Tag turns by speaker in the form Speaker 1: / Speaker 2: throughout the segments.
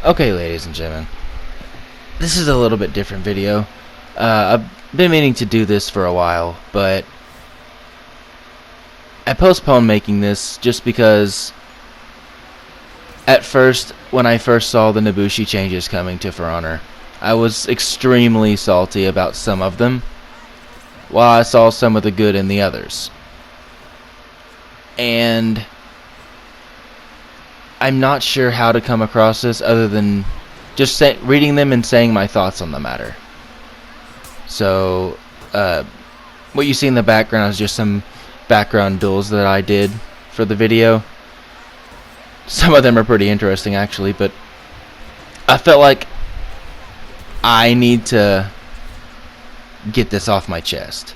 Speaker 1: Okay, ladies and gentlemen, this is a little bit different video. I've been meaning to do this for a while, but I postponed making this just because at first, when I first saw the Nobushi changes coming to For Honor, I was extremely salty about some of them, while I saw some of the good in the others. And I'm not sure how to come across this other than just reading them and saying my thoughts on the matter. So, what you see in the background is just some background duels that I did for the video. Some of them are pretty interesting actually, but I felt like I need to get this off my chest.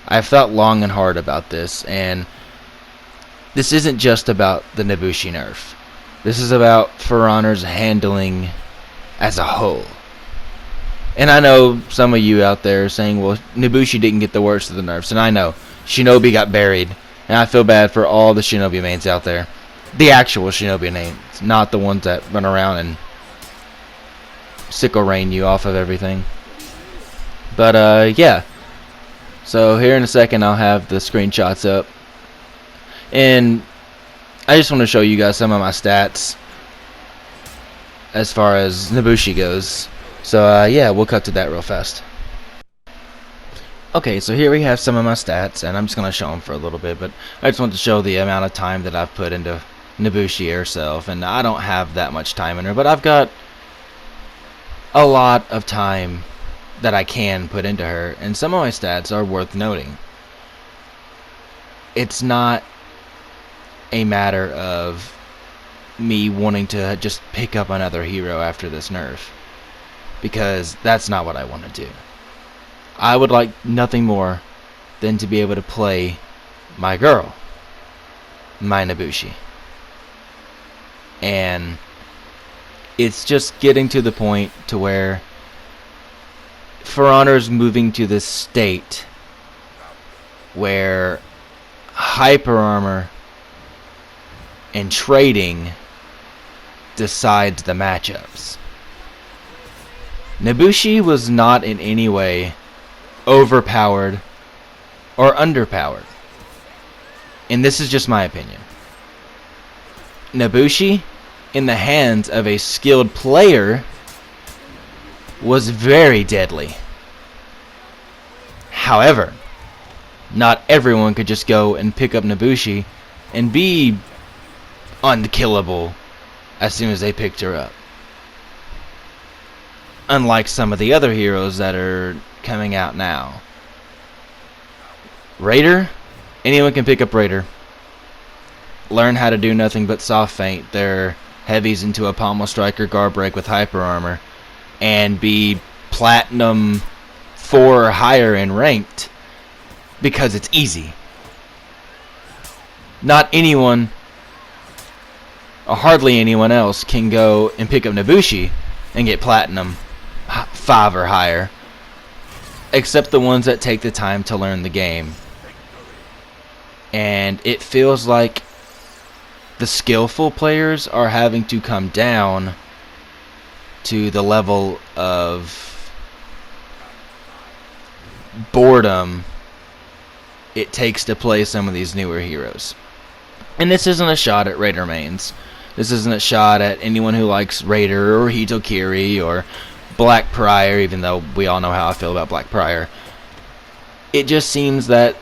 Speaker 1: I've thought long and hard about this, and this isn't just about the Nobushi nerf. This is about For Honor's handling as a whole. And I know some of you out there are saying, well, Nobushi didn't get the worst of the nerfs, and I know. Shinobi got buried, and I feel bad for all the Shinobi mains out there. The actual Shinobi names, not the ones that run around and sickle rain you off of everything. But, yeah. So here in a second I'll have the screenshots up. And I just want to show you guys some of my stats as far as Nobushi goes. So yeah, we'll cut to that real fast. Okay, so here we have some of my stats, and I'm just going to show them for a little bit, but I just want to show the amount of time that I've put into Nobushi herself, and I don't have that much time in her, but I've got a lot of time that I can put into her, and some of my stats are worth noting. It's not a matter of me wanting to just pick up another hero after this nerf, because that's not what I want to do. I would like nothing more than to be able to play my girl, my Nobushi. And it's just getting to the point to where For Honor's moving to this state where hyper armor and trading decides the matchups. Nobushi was not in any way overpowered or underpowered. And this is just my opinion. Nobushi, in the hands of a skilled player, was very deadly. However, not everyone could just go and pick up Nobushi and be unkillable as soon as they picked her up. Unlike some of the other heroes that are coming out now. Raider, anyone can pick up Raider. Learn how to do nothing but soft feint their heavies into a pommel strike or guard break with hyper armor, and be platinum 4 or higher in ranked because it's easy. Not anyone, or hardly anyone else, can go and pick up Nobushi and get platinum 5 or higher, except the ones that take the time to learn the game. And it feels like the skillful players are having to come down to the level of boredom it takes to play some of these newer heroes. And this isn't a shot at Raider mains. This isn't a shot at anyone who likes Raider or Hitokiri or Black Prior, even though we all know how I feel about Black Prior. It just seems that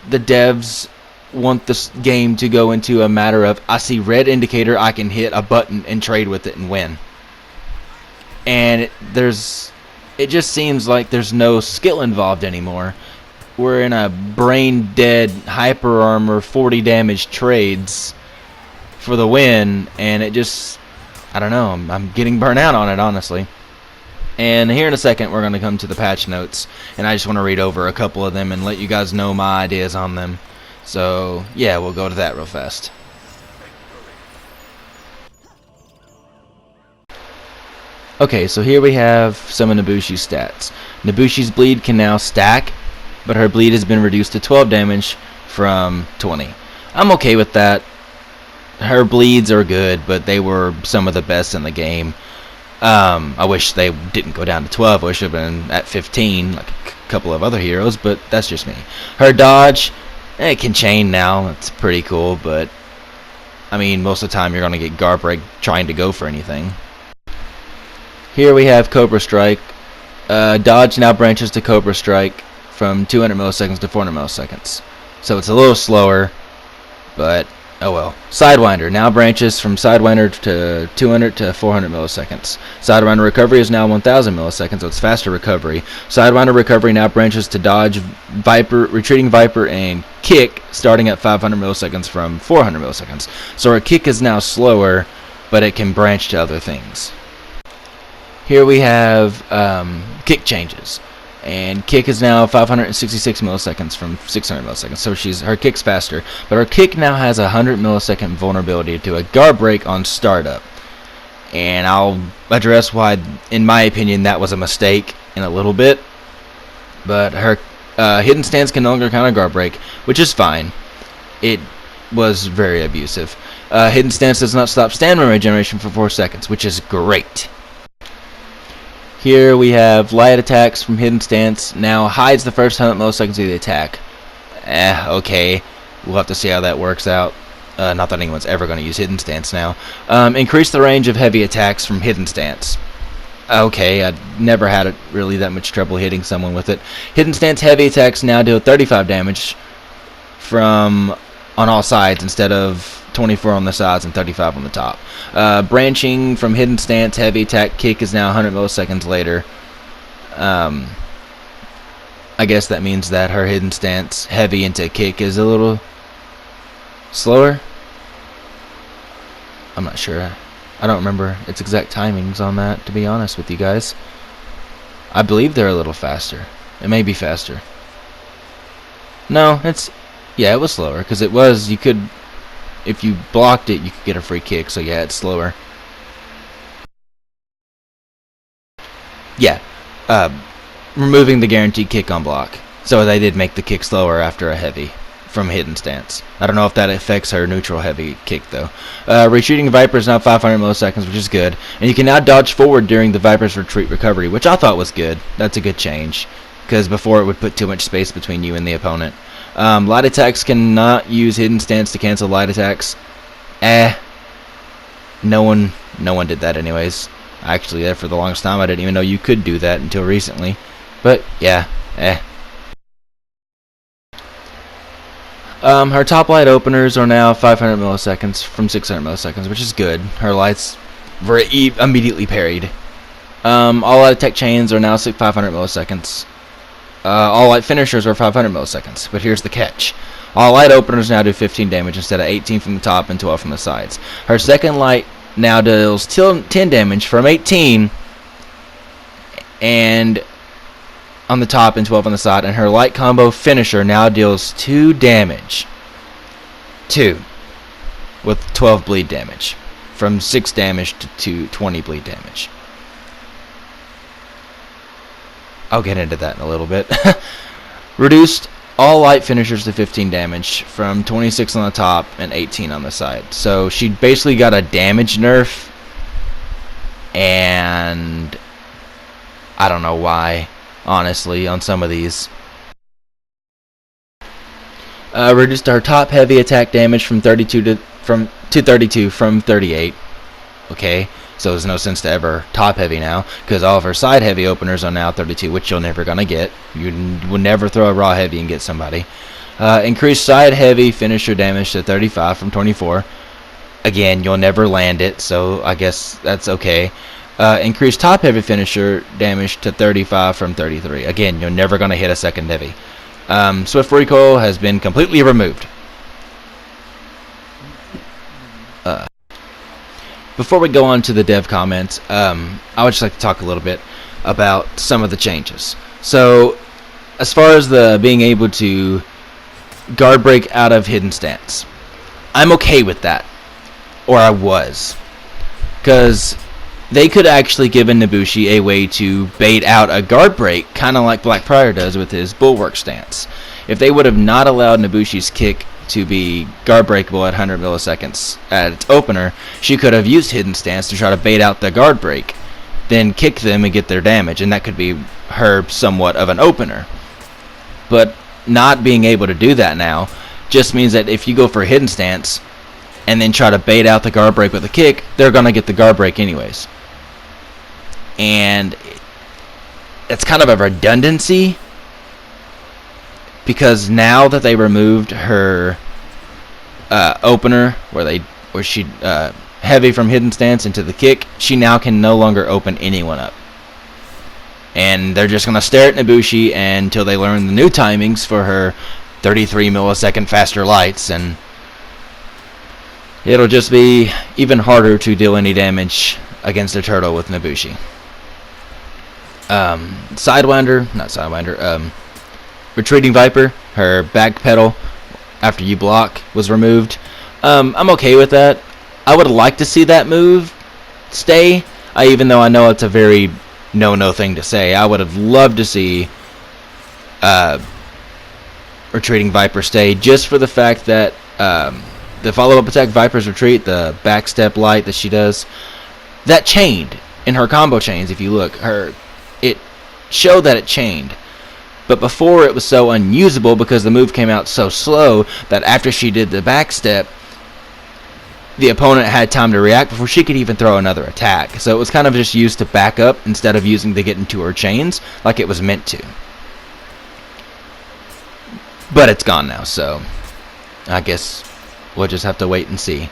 Speaker 1: the devs want this game to go into a matter of, I see red indicator, I can hit a button and trade with it and win. And it just seems like there's no skill involved anymore. We're in a brain dead hyper armor 40 damage trades for the win, and it just, I don't know, I'm getting burnt out on it, honestly. And here in a second we're going to come to the patch notes, and I just want to read over a couple of them and let you guys know my ideas on them. So yeah, we'll go to that real fast. Okay, so here we have some of Nobushi's stats. Nobushi's bleed can now stack, but her bleed has been reduced to 12 damage from 20. I'm okay with that. Her bleeds are good, but they were some of the best in the game. I wish they didn't go down to 12. I wish it would have been at 15, like a couple of other heroes, but that's just me. Her dodge, it can chain now. It's pretty cool, but I mean, most of the time you're going to get guard break trying to go for anything. Here we have Cobra Strike. Dodge now branches to Cobra Strike from 200 milliseconds to 400 milliseconds. So it's a little slower, but oh well. Sidewinder now branches from Sidewinder to 200 to 400 milliseconds. Sidewinder recovery is now 1000 milliseconds, so it's faster recovery. Sidewinder recovery now branches to dodge, Viper, retreating Viper, and kick, starting at 500 milliseconds from 400 milliseconds. So her kick is now slower, but it can branch to other things. Here we have kick changes. And kick is now 566 milliseconds from 600 milliseconds, so her kick's faster. But her kick now has a 100 millisecond vulnerability to a guard break on startup. And I'll address why, in my opinion, that was a mistake in a little bit. But her hidden stance can no longer counter guard break, which is fine. It was very abusive. Hidden stance does not stop stamina regeneration for 4 seconds, which is great. Here we have light attacks from hidden stance. Now hides the first 100 milliseconds of the attack. Okay. We'll have to see how that works out. Not that anyone's ever going to use hidden stance now. Increase the range of heavy attacks from hidden stance. Okay, I never had really that much trouble hitting someone with it. Hidden stance heavy attacks now deal 35 damage from on all sides instead of 24 on the sides and 35 on the top. Branching from hidden stance heavy attack kick is now 100 milliseconds later. I guess that means that her hidden stance heavy into kick is a little slower. I'm not sure. I don't remember its exact timings on that, to be honest with you guys. I believe they're a little faster. It may be faster. No, yeah, it was slower, because it was, you could, if you blocked it, you could get a free kick, so yeah, it's slower. Yeah, removing the guaranteed kick on block. So they did make the kick slower after a heavy from hidden stance. I don't know if that affects her neutral heavy kick, though. Retreating Viper is now 500 milliseconds, which is good. And you can now dodge forward during the Viper's retreat recovery, which I thought was good. That's a good change, because before it would put too much space between you and the opponent. Light attacks cannot use hidden stance to cancel light attacks. No one did that anyways. Actually, there for the longest time, I didn't even know you could do that until recently. But yeah, Her top light openers are now 500 milliseconds from 600 milliseconds, which is good. Her lights were immediately parried. All light attack chains are now 500 milliseconds. All light finishers are 500 milliseconds, but here's the catch. All light openers now do 15 damage instead of 18 from the top and 12 from the sides. Her second light now deals 10 damage from 18 and on the top and 12 on the side, and her light combo finisher now deals 2 damage. 2 with 12 bleed damage, from 6 damage to 20 bleed damage. I'll get into that in a little bit. Reduced all light finishers to 15 damage, from 26 on the top and 18 on the side. So she basically got a damage nerf, and I don't know why, honestly, on some of these. Reduced her top heavy attack damage from 32 from 38. Okay, so there's no sense to ever top heavy now, because all of her side heavy openers are now 32, which you're never gonna get. You will never throw a raw heavy and get somebody. Increased side heavy finisher damage to 35 from 24. Again, you'll never land it, so I guess that's okay. Increased top heavy finisher damage to 35 from 33. Again, you're never gonna hit a second heavy. Swift recoil has been completely removed. Before we go on to the dev comments, I would just like to talk a little bit about some of the changes. So, as far as the being able to guard break out of hidden stance, I'm okay with that, or I was, because they could actually give a Nobushi a way to bait out a guard break, kind of like Black Prior does with his bulwark stance. If they would have not allowed Nobushi's kick to be guard breakable at 100 milliseconds at its opener, she could have used hidden stance to try to bait out the guard break. then kick them and get their damage, and that could be her somewhat of an opener. But not being able to do that now just means that if you go for a hidden stance and then try to bait out the guard break with a kick, they're going to get the guard break anyways. And it's kind of a redundancy, because now that they removed her opener, where she heavy from hidden stance into the kick, she now can no longer open anyone up. And they're just going to stare at Nobushi until they learn the new timings for her 33 millisecond faster lights, and it'll just be even harder to deal any damage against a turtle with Nobushi. Retreating Viper, her back pedal after you block was removed. I'm okay with that. I would like to see that move stay, even though I know it's a very no thing to say. I would have loved to see Retreating Viper stay, just for the fact that the follow-up attack Viper's Retreat, the backstep light that she does, that chained in her combo chains. If you look, it showed that it chained. But before, it was so unusable because the move came out so slow that after she did the backstep, the opponent had time to react before she could even throw another attack. So it was kind of just used to back up instead of using to get into her chains like it was meant to. But it's gone now, so I guess we'll just have to wait and see.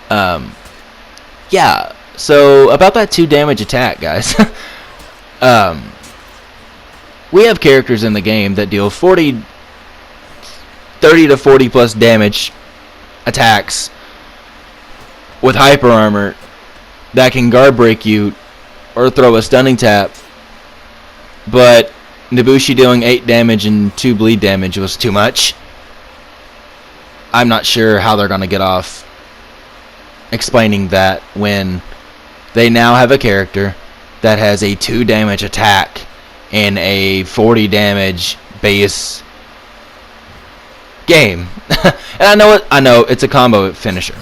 Speaker 1: Yeah, so about that 2 damage attack, guys. We have characters in the game that deal 30 to 40 plus damage attacks with hyper armor that can guard break you or throw a stunning tap, but Nobushi doing 8 damage and 2 bleed damage was too much. I'm not sure how they're going to get off explaining that when they now have a character that has a 2 damage attack in a 40 damage base game. And I know it's a combo finisher.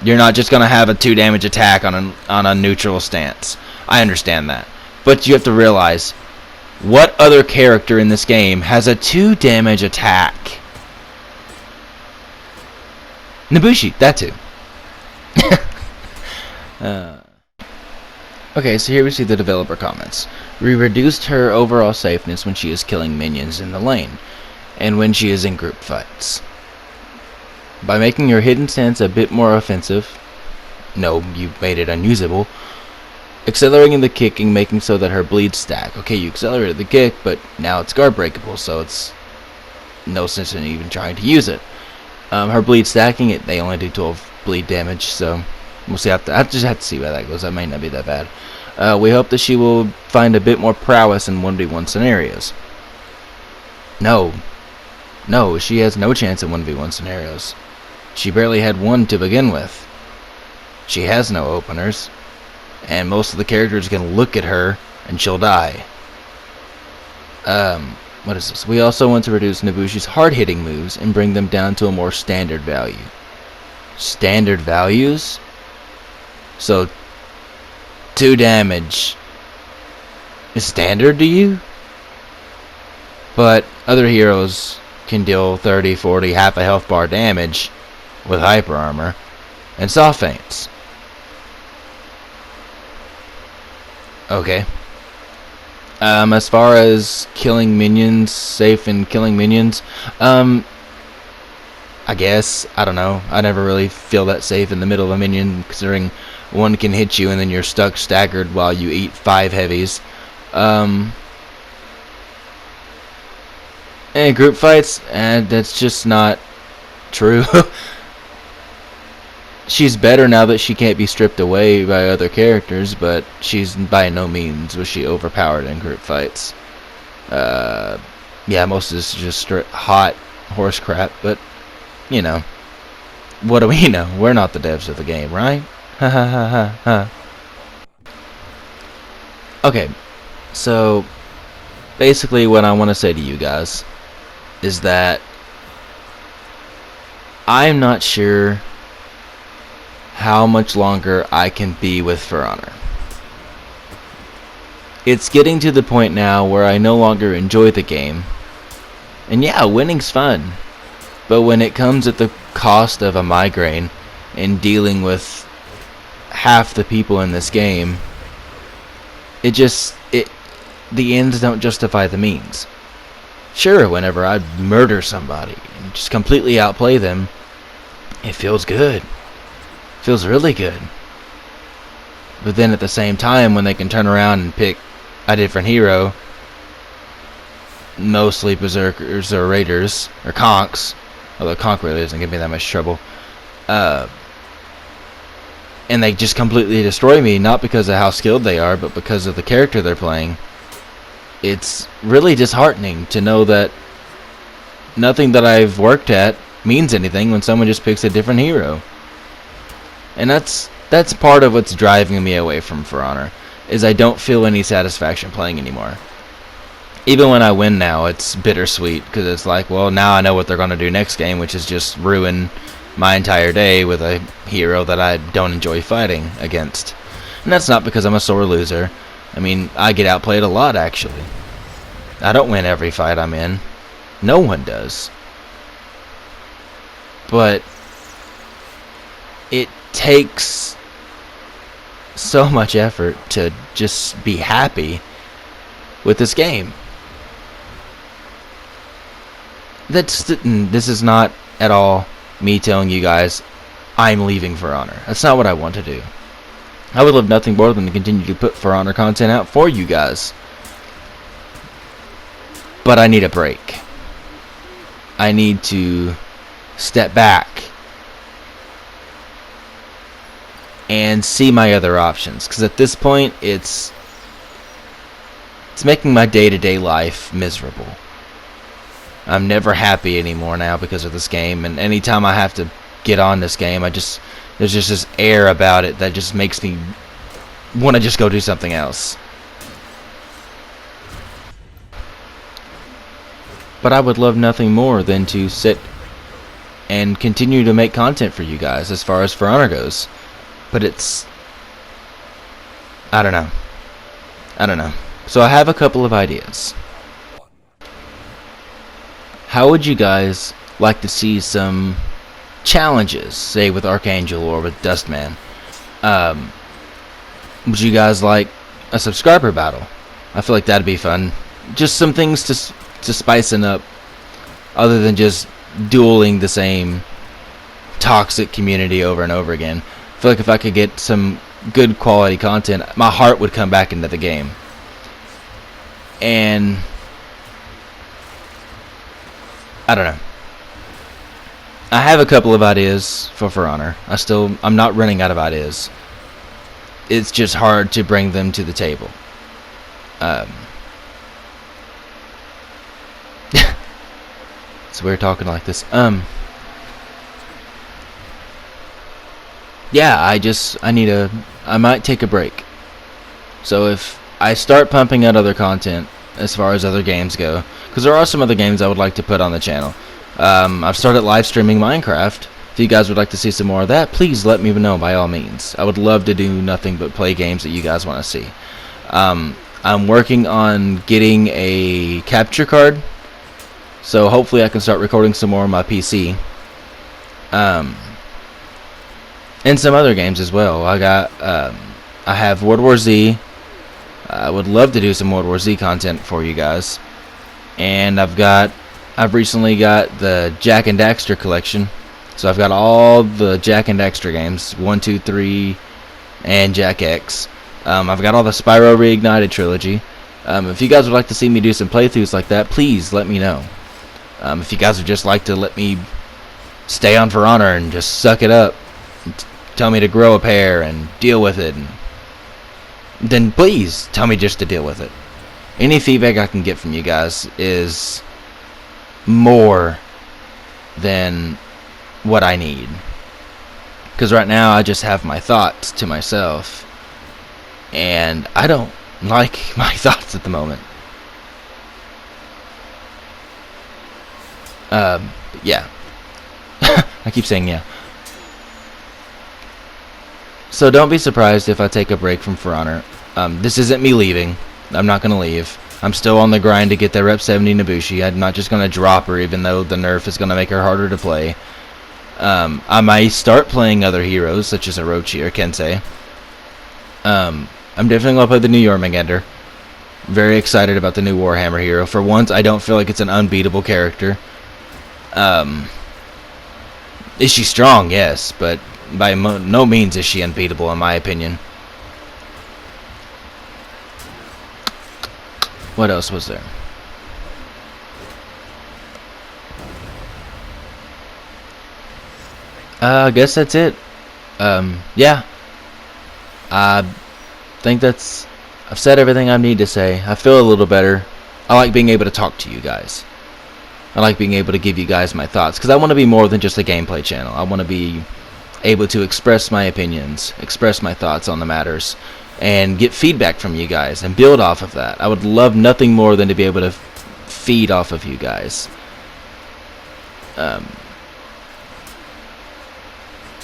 Speaker 1: You're not just going to have a 2 damage attack on a neutral stance. I understand that. But you have to realize, what other character in this game has a 2 damage attack? Nobushi, that too. Okay, so here we see the developer comments. We reduced her overall safeness when she is killing minions in the lane, and when she is in group fights. By making her hidden stance a bit more offensive, no, you made it unusable, accelerating the kicking, making so that her bleeds stack. Okay, you accelerated the kick, but now it's guard breakable, so it's no sense in even trying to use it. Her bleed stacking, they only do 12 bleed damage, so we'll see. I just have to see where that goes. That might not be that bad. We hope that she will find a bit more prowess in 1v1 scenarios. No, she has no chance in 1v1 scenarios. She barely had one to begin with. She has no openers, and most of the characters can look at her and she'll die. What is this? We also want to reduce Nobushi's hard-hitting moves and bring them down to a more standard value. Standard values? So 2 damage is standard to you? But other heroes can deal 30, 40, half a health bar damage with hyper armor and soft feints. Okay. As far as killing minions, safe and killing minions, I guess, I don't know. I never really feel that safe in the middle of a minion, considering one can hit you and then you're stuck staggered while you eat 5 heavies. And group fights, that's just not true. She's better now that she can't be stripped away by other characters, but she's by no means was she overpowered in group fights. Yeah, most of this is just hot horse crap, but you know, what do we know? We're not the devs of the game, right? Ha ha ha ha ha. Okay, so basically what I want to say to you guys is that I'm not sure how much longer I can be with For Honor. it's getting to the point now where I no longer enjoy the game. And yeah, winning's fun. But when it comes at the cost of a migraine and dealing with half the people in this game, the ends don't justify the means. Sure, whenever I murder somebody and just completely outplay them, it feels good. It feels really good. But then at the same time, when they can turn around and pick a different hero, mostly Berserkers or Raiders, or Conks, although Conk really doesn't give me that much trouble, and they just completely destroy me, not because of how skilled they are, but because of the character they're playing. It's really disheartening to know that nothing that I've worked at means anything when someone just picks a different hero. And that's part of what's driving me away from For Honor, is I don't feel any satisfaction playing anymore. Even when I win now, it's bittersweet, because it's like, well, now I know what they're going to do next game, which is just ruin my entire day with a hero that I don't enjoy fighting against. And that's not because I'm a sore loser. I mean, I get outplayed a lot, actually. I don't win every fight I'm in. No one does. But it takes so much effort to just be happy with this game. This is not at all me telling you guys I'm leaving For Honor. That's not what I want to do. I would love nothing more than to continue to put For Honor content out for you guys. But I need a break. I need to step back and see my other options, because at this point it's making my day-to-day life miserable. I'm never happy anymore now because of this game, and anytime I have to get on this game, there's just this air about it that just makes me want to just go do something else. But I would love nothing more than to sit and continue to make content for you guys as far as For Honor goes. But I don't know. So I have a couple of ideas. How would you guys like to see some challenges, say with Archangel or with Dustman? Would you guys like a subscriber battle? I feel like that'd be fun. Just some things to spicing up, other than just dueling the same toxic community over and over again. I feel like if I could get some good quality content, my heart would come back into the game. And I don't know. I have a couple of ideas for Honor. I'm not running out of ideas. It's just hard to bring them to the table. So we're talking like this. Yeah, I might take a break. So if I start pumping out other content as far as other games go, because there are some other games I would like to put on the channel. I've started live streaming Minecraft. If you guys would like to see some more of that, please let me know by all means. I would love to do nothing but play games that you guys want to see. I'm working on getting a capture card, so hopefully I can start recording some more on my PC. And some other games as well. I have World War Z. I would love to do some World War Z content for you guys. And I've recently got the Jak and Daxter collection. So I've got all the Jak and Daxter games, 1, 2, 3, and Jak X. I've got all the Spyro Reignited trilogy. If you guys would like to see me do some playthroughs like that, please let me know. If you guys would just like to let me stay on For Honor and just suck it up, tell me to grow a pair and deal with it, then please tell me just to deal with it. Any feedback I can get from you guys is more than what I need. Because right now I just have my thoughts to myself, and I don't like my thoughts at the moment. Yeah. I keep saying yeah. So don't be surprised if I take a break from For Honor. This isn't me leaving. I'm not going to leave. I'm still on the grind to get the Rep 70 Nobushi. I'm not just going to drop her, even though the nerf is going to make her harder to play. I might start playing other heroes, such as Orochi or Kensei. I'm definitely going to play the new Jormungandr. Very excited about the new Warhammer hero. For once, I don't feel like it's an unbeatable character. Is she strong? Yes, but by no means is she unbeatable, in my opinion. What else was there? I guess that's it. Yeah. I think I've said everything I need to say. I feel a little better. I like being able to talk to you guys. I like being able to give you guys my thoughts, because I want to be more than just a gameplay channel. I want to be able to express my opinions, express my thoughts on the matters, and get feedback from you guys and build off of that. I would love nothing more than to be able to feed off of you guys. But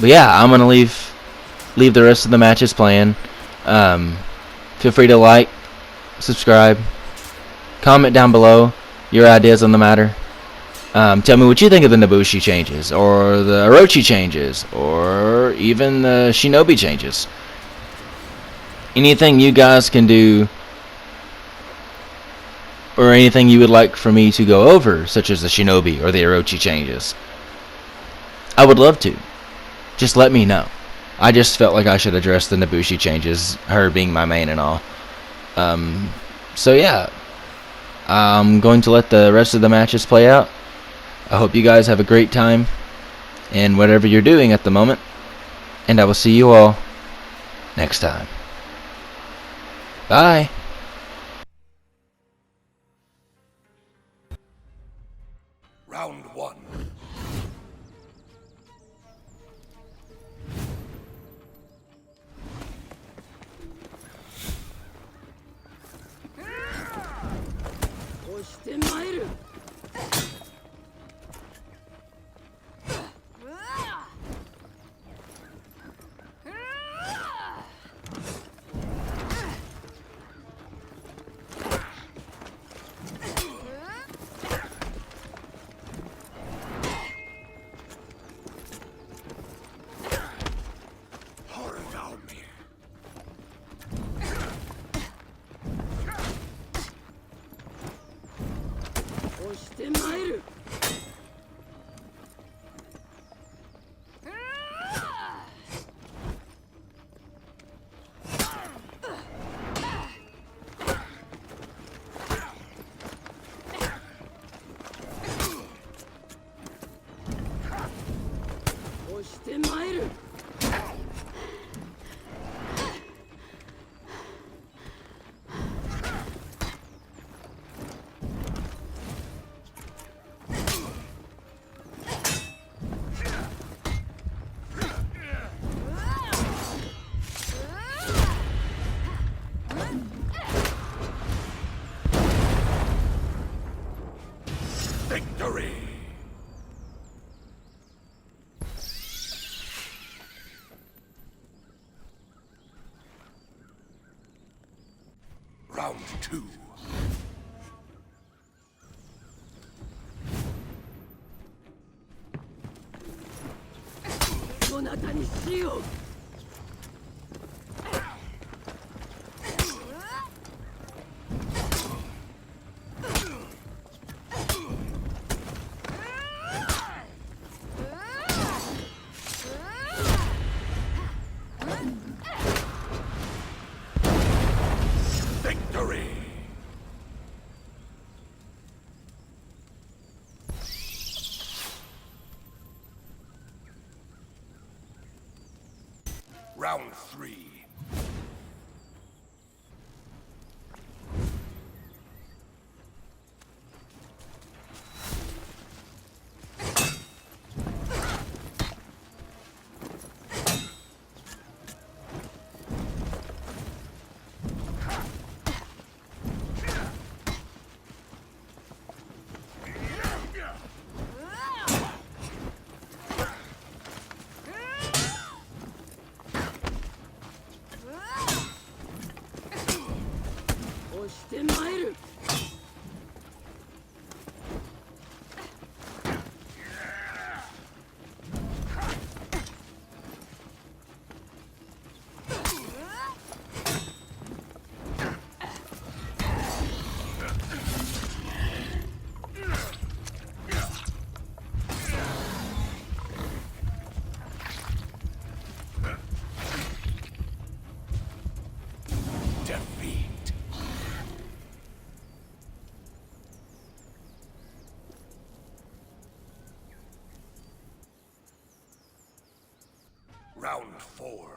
Speaker 1: yeah, I'm gonna leave the rest of the matches playing. Feel free to like, subscribe, comment down below your ideas on the matter. Tell me what you think of the Nobushi changes, or the Orochi changes, or even the Shinobi changes. Anything you guys can do, or anything you would like for me to go over, such as the Shinobi or the Orochi changes, I would love to. Just let me know. I just felt like I should address the Nobushi changes, her being my main and all. So yeah, I'm going to let the rest of the matches play out. I hope you guys have a great time in whatever you're doing at the moment, and I will see you all next time. Bye.
Speaker 2: Round one. Victory! Round two. Victory! Round three. Round 4.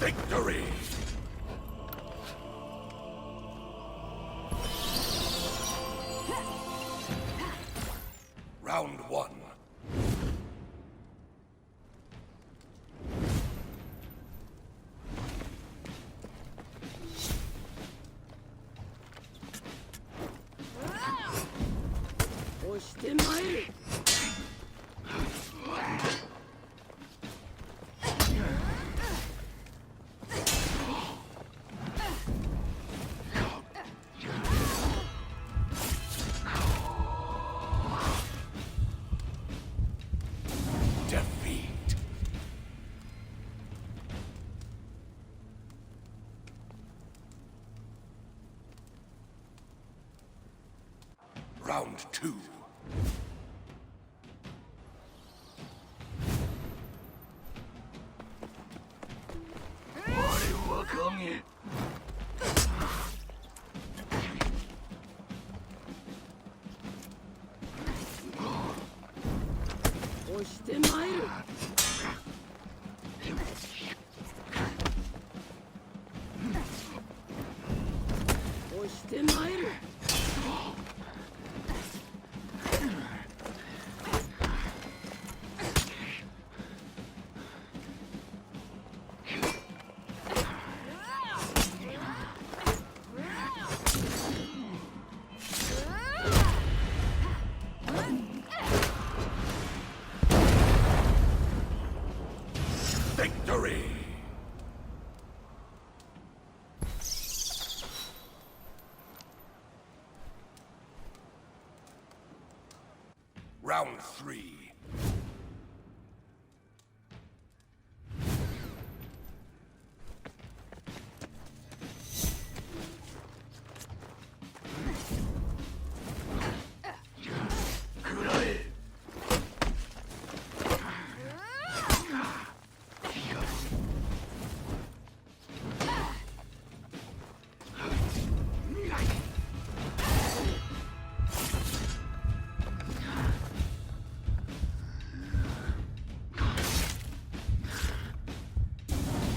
Speaker 2: Victory! Round 1. Defeat. Round 2. Victory! Round 3.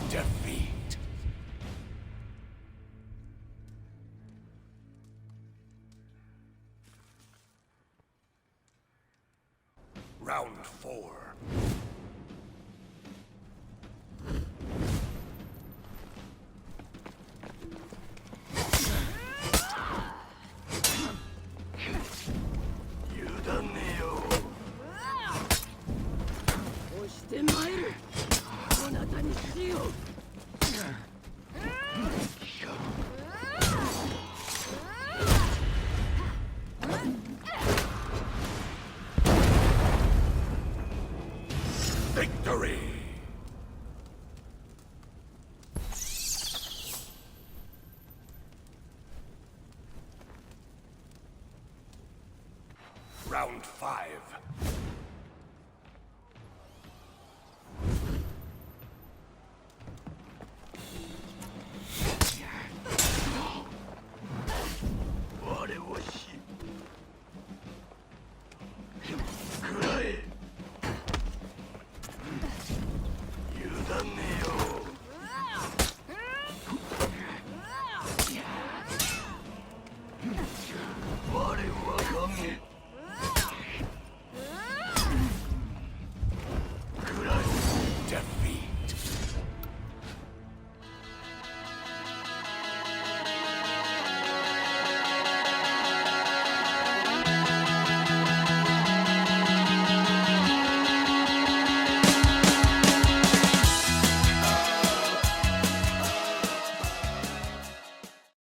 Speaker 2: Defeat. Round 4.